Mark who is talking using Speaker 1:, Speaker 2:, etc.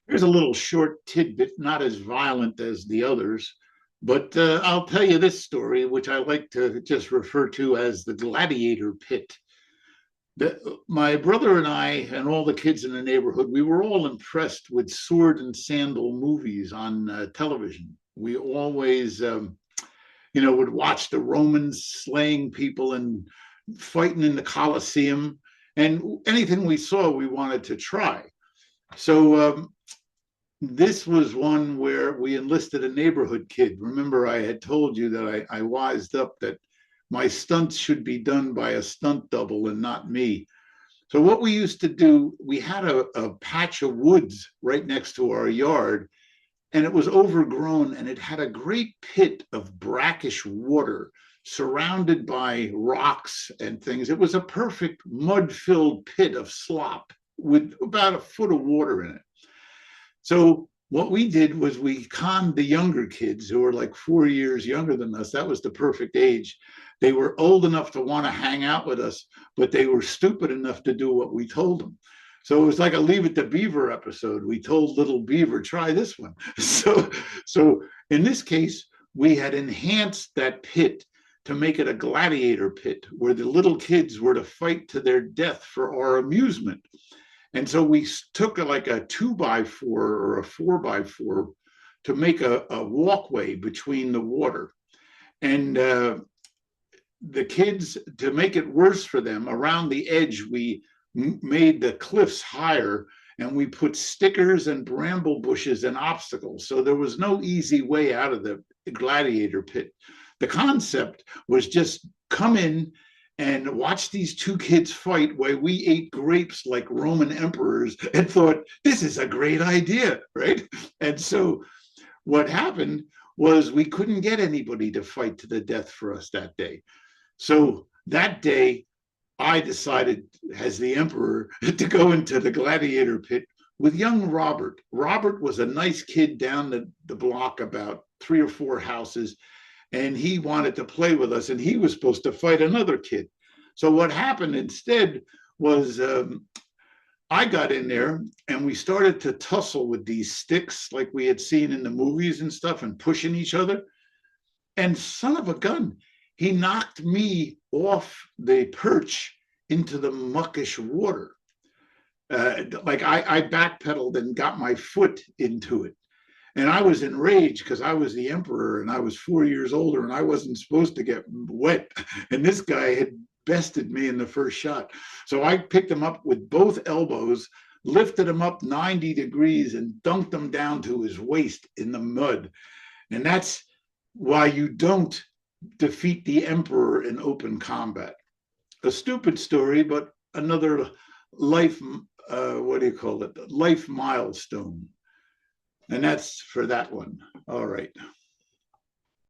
Speaker 1: Here's a little short tidbit, not as violent as the others, but I'll tell you this story, which I like to just refer to as the Gladiator Pit. My brother and I, and all the kids in the neighborhood, we were all impressed with sword and sandal movies on television. We always, would watch the Romans slaying people and fighting in the Colosseum, and anything we saw, we wanted to try. So this was one where we enlisted a neighborhood kid. Remember, I had told you that I wised up that my stunts should be done by a stunt double and not me. So what we used to do, we had a patch of woods right next to our yard, and it was overgrown, and it had a great pit of brackish water surrounded by rocks and things. It was a perfect mud-filled pit of slop with about a foot of water in it. So what we did was we conned the younger kids who were like 4 years younger than us. That was the perfect age. They were old enough to want to hang out with us, but they were stupid enough to do what we told them. So it was like a Leave It to Beaver episode. We told little Beaver, try this one. So in this case, we had enhanced that pit to make it a gladiator pit where the little kids were to fight to their death for our amusement. And so we took like a 2x4 or a 4x4 to make a walkway between the water. And the kids, to make it worse for them, around the edge, we made the cliffs higher, and we put stickers and bramble bushes and obstacles. So there was no easy way out of the gladiator pit. The concept was just come in and watch these two kids fight while we ate grapes like Roman emperors and thought, this is a great idea, right? And so what happened was we couldn't get anybody to fight to the death for us that day. So that day, I decided, as the emperor, to go into the gladiator pit with young Robert. Robert was a nice kid down the block, about 3 or 4 houses, and he wanted to play with us, and he was supposed to fight another kid. So what happened instead was I got in there, and we started to tussle with these sticks like we had seen in the movies and stuff, and pushing each other. And son of a gun, he knocked me off the perch into the muckish water. Like I backpedaled and got my foot into it. And I was enraged because I was the emperor and I was 4 years older and I wasn't supposed to get wet. And this guy had bested me in the first shot. So I picked him up with both elbows, lifted him up 90 degrees and dunked him down to his waist in the mud. And that's why you don't defeat the emperor in open combat. A stupid story, but another life, what do you call it? Life milestone. And that's for that one. All right.